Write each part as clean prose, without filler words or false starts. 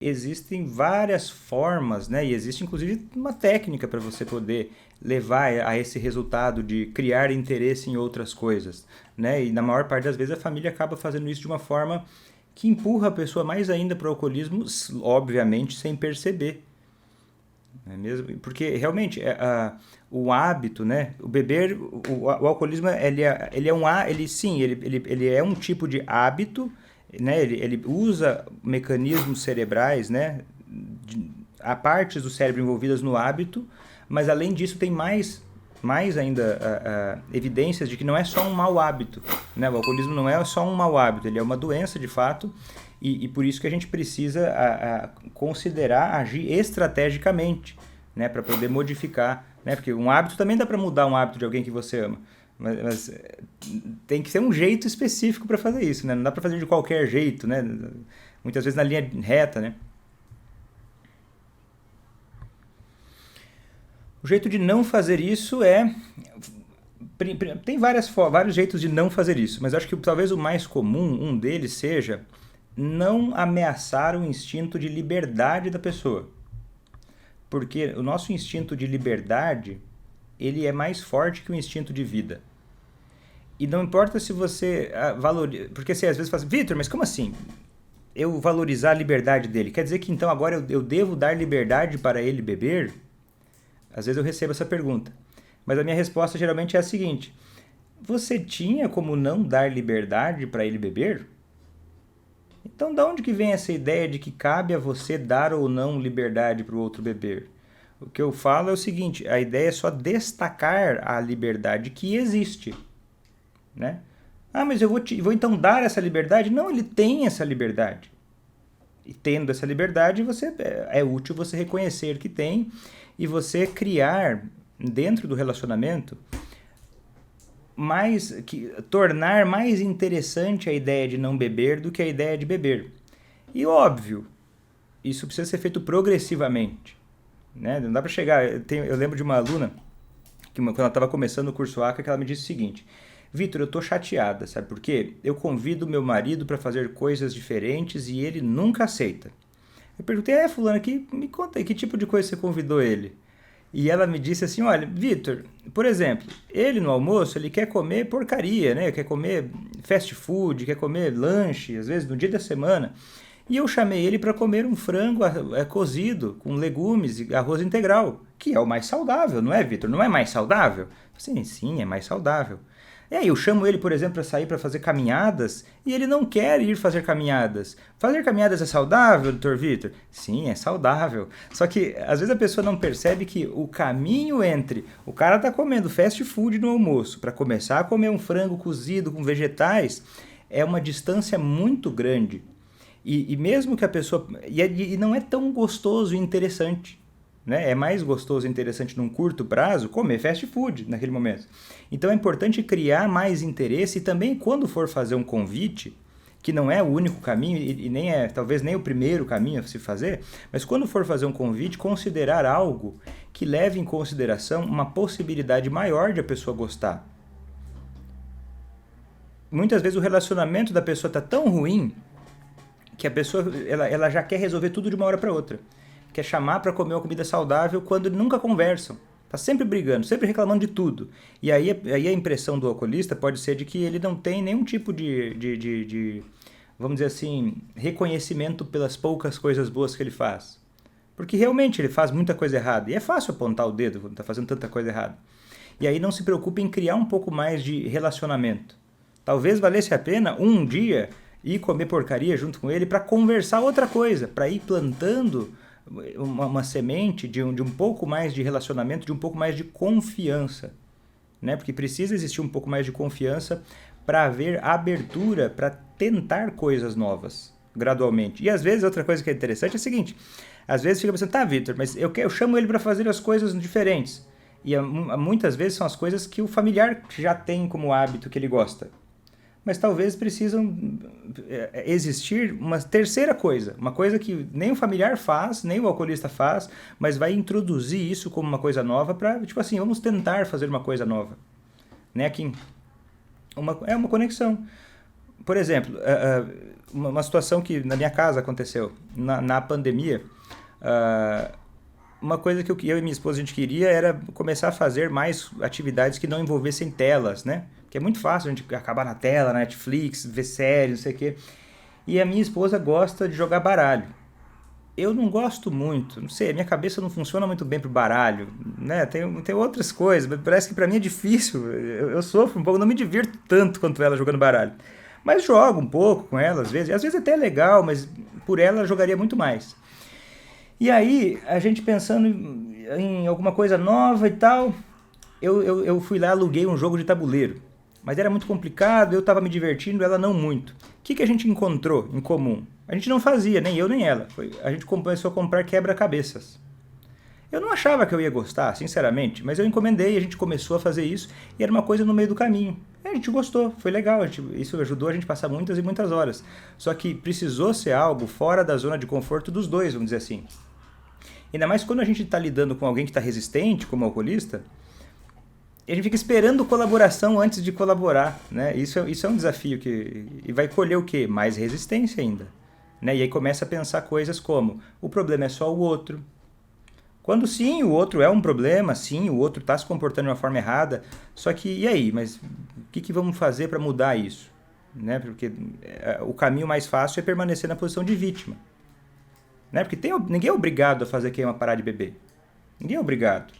existem várias formas, né? E existe inclusive uma técnica para você poder levar a esse resultado de criar interesse em outras coisas, né? E na maior parte das vezes a família acaba fazendo isso de uma forma que empurra a pessoa mais ainda para o alcoolismo, obviamente sem perceber, não é mesmo? Porque realmente o hábito, né? O beber, o alcoolismo, ele é ele sim, ele é um tipo de hábito, né? Ele usa mecanismos cerebrais, né? Há partes do cérebro envolvidas no hábito, mas além disso tem mais ainda evidências de que não é só um mau hábito, né? O alcoolismo não é só um mau hábito, ele é uma doença de fato, e por isso que a gente precisa considerar agir estrategicamente, né? Para poder modificar, né? Porque um hábito também dá para mudar um hábito de alguém que você ama, mas tem que ser um jeito específico para fazer isso, né? Não dá para fazer de qualquer jeito, né? Muitas vezes na linha reta, né? O jeito de não fazer isso é. Tem vários jeitos de não fazer isso, mas acho que talvez o mais comum, um deles seja não ameaçar o instinto de liberdade da pessoa. Porque o nosso instinto de liberdade, ele é mais forte que o instinto de vida. E não importa se você valoriza. Porque você às vezes fala assim, Vitor, mas como assim? Eu valorizar a liberdade dele? Quer dizer que então agora eu devo dar liberdade para ele beber? Às vezes eu recebo essa pergunta. Mas a minha resposta geralmente é a seguinte: você tinha como não dar liberdade para ele beber? Então, de onde que vem essa ideia de que cabe a você dar ou não liberdade para o outro beber? O que eu falo é o seguinte: a ideia é só destacar a liberdade que existe, né? Ah, mas eu vou então dar essa liberdade? Não, ele tem essa liberdade. E tendo essa liberdade, é útil você reconhecer que tem e você criar dentro do relacionamento tornar mais interessante a ideia de não beber do que a ideia de beber. E óbvio, isso precisa ser feito progressivamente, né? Não dá para chegar. Eu lembro de uma aluna que quando ela estava começando o curso ACA, que ela me disse o seguinte: Vitor, eu tô chateada, sabe por quê? Eu convido meu marido para fazer coisas diferentes e ele nunca aceita. Eu perguntei, fulano, me conta aí, que tipo de coisa você convidou ele? E ela me disse assim, olha, Vitor, por exemplo, ele no almoço, ele quer comer porcaria, né? Quer comer fast food, quer comer lanche, às vezes no dia da semana. E eu chamei ele para comer um frango cozido com legumes e arroz integral, que é o mais saudável, não é, Vitor? Não é mais saudável? Sim, é mais saudável. E aí eu chamo ele, por exemplo, para sair para fazer caminhadas e ele não quer ir fazer caminhadas. Fazer caminhadas é saudável, doutor Vitor? Sim, é saudável. Só que às vezes a pessoa não percebe que o caminho entre o cara tá comendo fast food no almoço para começar a comer um frango cozido com vegetais é uma distância muito grande. E mesmo que a pessoa. E não é tão gostoso e interessante. Né? É mais gostoso e interessante num curto prazo comer fast food naquele momento. Então é importante criar mais interesse e também quando for fazer um convite, que não é o único caminho e nem é talvez nem o primeiro caminho a se fazer, mas quando for fazer um convite, considerar algo que leve em consideração uma possibilidade maior de a pessoa gostar. Muitas vezes o relacionamento da pessoa está tão ruim que a pessoa ela já quer resolver tudo de uma hora para outra. Quer chamar para comer uma comida saudável quando nunca conversam. Tá sempre brigando, sempre reclamando de tudo. E aí a impressão do alcoolista pode ser de que ele não tem nenhum tipo de vamos dizer assim, reconhecimento pelas poucas coisas boas que ele faz. Porque realmente ele faz muita coisa errada. E é fácil apontar o dedo quando está fazendo tanta coisa errada. E aí não se preocupe em criar um pouco mais de relacionamento. Talvez valesse a pena um dia ir comer porcaria junto com ele para conversar outra coisa, para ir plantando uma semente de um pouco mais de relacionamento, de um pouco mais de confiança, né? Porque precisa existir um pouco mais de confiança para haver abertura para tentar coisas novas, gradualmente. E às vezes outra coisa que é interessante é a seguinte: às vezes fica pensando, tá, Vitor, mas eu chamo ele para fazer as coisas diferentes. E muitas vezes são as coisas que o familiar já tem como hábito que ele gosta. Mas talvez precisam existir uma terceira coisa, uma coisa que nem o familiar faz, nem o alcoolista faz, mas vai introduzir isso como uma coisa nova para, tipo assim, vamos tentar fazer uma coisa nova. Né, Kim? É uma conexão. por exemplo, uma situação que na minha casa aconteceu, na pandemia, ah, uma coisa que eu e minha esposa a gente queria era começar a fazer mais atividades que não envolvessem telas, né? Porque é muito fácil a gente acabar na tela, na Netflix, ver séries, não sei o quê. E a minha esposa gosta de jogar baralho. Eu não gosto muito, não sei, a minha cabeça não funciona muito bem pro baralho, né? Tem outras coisas, mas parece que pra mim é difícil. Eu sofro um pouco, não me divirto tanto quanto ela jogando baralho. Mas jogo um pouco com ela, às vezes até é legal, mas por ela eu jogaria muito mais. E aí, a gente pensando em alguma coisa nova e tal, eu fui lá, aluguei um jogo de tabuleiro. Mas era muito complicado, eu estava me divertindo, ela não muito. O que a gente encontrou em comum? A gente não fazia, nem eu nem ela. A gente começou a comprar quebra-cabeças. Eu não achava que eu ia gostar, sinceramente, mas eu encomendei, a gente começou a fazer isso e era uma coisa no meio do caminho. E a gente gostou, foi legal, isso ajudou a gente a passar muitas e muitas horas. Só que precisou ser algo fora da zona de conforto dos dois, vamos dizer assim. Ainda mais quando a gente está lidando com alguém que está resistente, como alcoolista, a gente fica esperando colaboração antes de colaborar, né? Isso é um desafio e vai colher o quê? Mais resistência ainda, né? E aí começa a pensar coisas como, o problema é só o outro. Quando sim, o outro é um problema, sim, o outro está se comportando de uma forma errada, só que, e aí? Mas o que vamos fazer para mudar isso? Né? Porque o caminho mais fácil é permanecer na posição de vítima. Né? Porque ninguém é obrigado a fazer quem parar de beber. Ninguém é obrigado.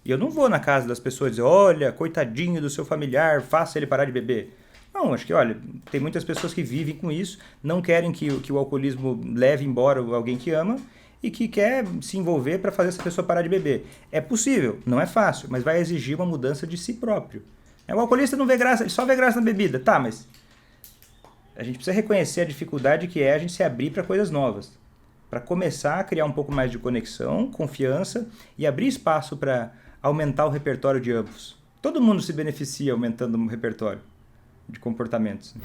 E eu não vou na casa das pessoas dizer, olha, coitadinho do seu familiar, faça ele parar de beber. Não, acho que, olha, tem muitas pessoas que vivem com isso, não querem que o alcoolismo leve embora alguém que ama e que quer se envolver para fazer essa pessoa parar de beber. É possível, não é fácil, mas vai exigir uma mudança de si próprio. O alcoolista não vê graça, ele só vê graça na bebida. Tá, mas a gente precisa reconhecer a dificuldade que é a gente se abrir para coisas novas. Para começar a criar um pouco mais de conexão, confiança e abrir espaço para aumentar o repertório de ambos. Todo mundo se beneficia aumentando o repertório de comportamentos.